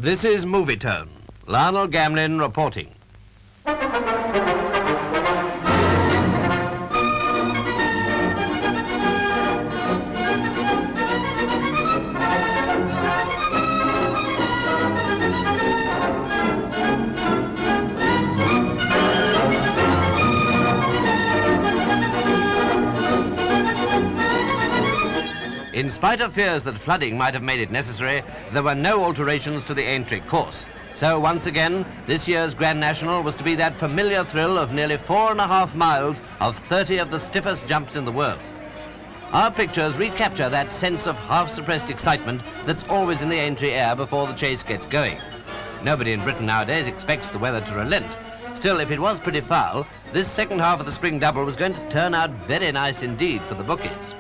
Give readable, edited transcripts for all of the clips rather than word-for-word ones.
This is Movietone. Lionel Gamlin reporting. In spite of fears that flooding might have made it necessary, there were no alterations to the Aintree course. So once again, this year's Grand National was to be that familiar thrill of nearly 4.5 miles of 30 of the stiffest jumps in the world. Our pictures recapture that sense of half-suppressed excitement that's always in the Aintree air before the chase gets going. Nobody in Britain nowadays expects the weather to relent. Still, if it was pretty foul, this second half of the spring double was going to turn out very nice indeed for the bookies.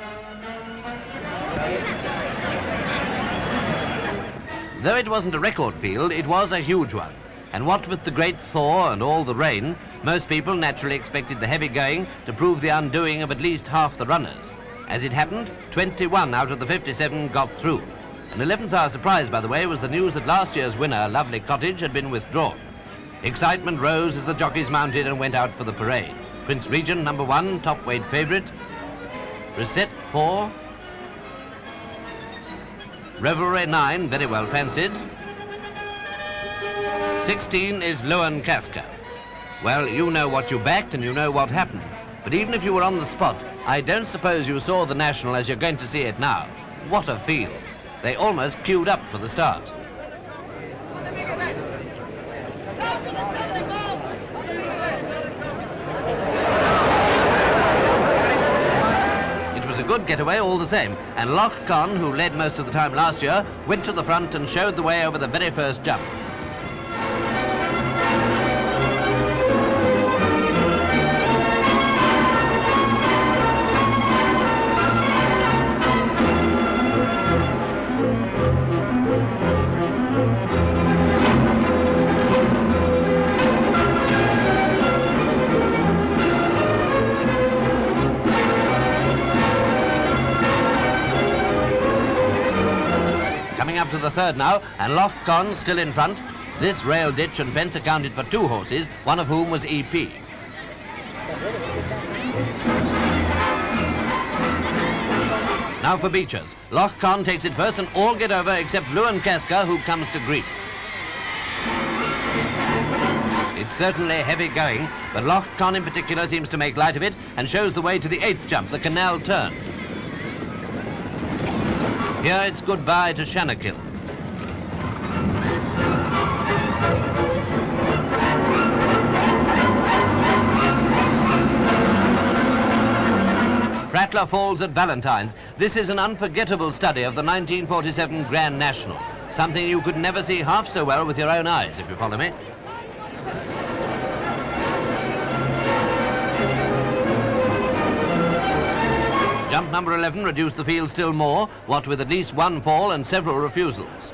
Though it wasn't a record field, it was a huge one. And what with the great thaw and all the rain, most people naturally expected the heavy going to prove the undoing of at least half the runners. As it happened, 21 out of the 57 got through. An 11th hour surprise, by the way, was the news that last year's winner, Lovely Cottage, had been withdrawn. Excitement rose as the jockeys mounted and went out for the parade. Prince Regent, number 1, top weight favourite. Reset 4. Revelry 9, very well fancied. 16 is Luan Casca. Well, you know what you backed and you know what happened. But even if you were on the spot, I don't suppose you saw the National as you're going to see it now. What a field. They almost queued up for the start. A good getaway all the same, and Loch Con, who led most of the time last year, went to the front and showed the way over the very first jump. Up to the third now, and Loch Con still in front. This rail ditch and fence accounted for 2 horses, one of whom was EP. Now for Beechers. Loch Con takes it first and all get over except Luan Casca, who comes to grief. It's certainly heavy going, but Loch Con in particular seems to make light of it and shows the way to the 8th jump, the canal turn. Here it's goodbye to Shannakill. Prattler falls at Valentine's. This is an unforgettable study of the 1947 Grand National. Something you could never see half so well with your own eyes, if you follow me. Jump number 11 reduced the field still more, what with at least 1 fall and several refusals.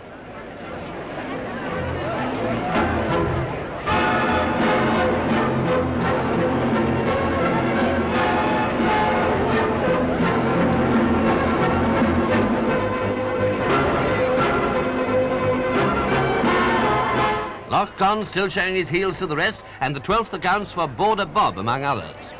Loch Con still showing his heels to the rest, and the 12th accounts for Border Bob, among others.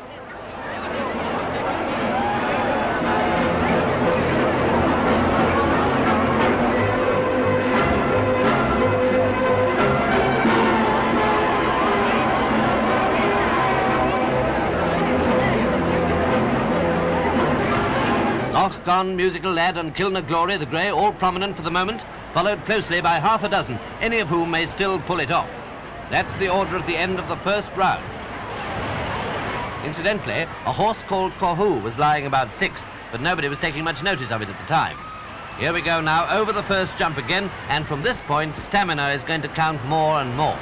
Loch Con, Musical Lad and Kilner Glory, the grey, all prominent for the moment, followed closely by half a dozen, any of whom may still pull it off. That's the order at the end of the first round. Incidentally, a horse called Caughoo was lying about 6th, but nobody was taking much notice of it at the time. Here we go now, over the first jump again, and from this point, stamina is going to count more and more.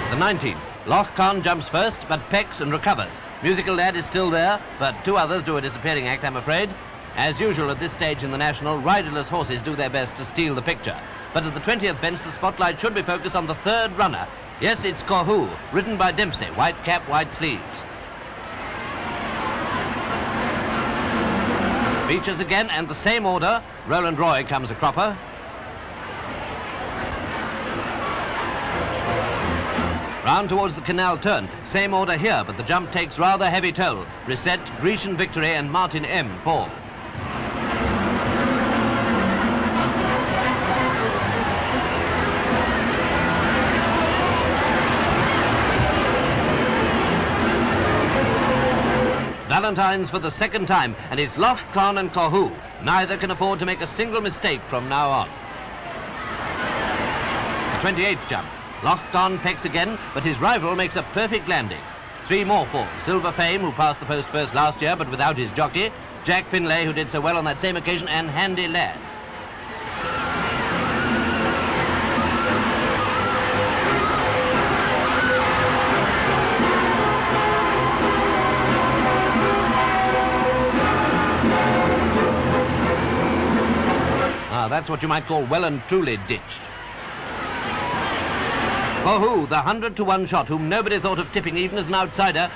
The 19th. Loch Con jumps first, but pecks and recovers. Musical Lad is still there, but 2 others do a disappearing act, I'm afraid. As usual at this stage in the National, riderless horses do their best to steal the picture. But at the 20th fence, the spotlight should be focused on the 3rd runner. Yes, it's Caughoo, ridden by Dempsey, white cap, white sleeves. Beaches again, and the same order. Roland Roy comes a cropper. Round towards the canal turn. Same order here, but the jump takes rather heavy toll. Reset, Grecian Victory and Martin M fall. Valentine's for the second time, and it's Lochcon and Caughoo. Neither can afford to make a single mistake from now on. The 28th jump. Lochcon pecks again, but his rival makes a perfect landing. 3 more fall. Silver Fame, who passed the post first last year, but without his jockey. Jack Finlay, who did so well on that same occasion, and Handy Lad. That's what you might call well and truly ditched. Caughoo, the 100-to-1 shot, whom nobody thought of tipping even as an outsider,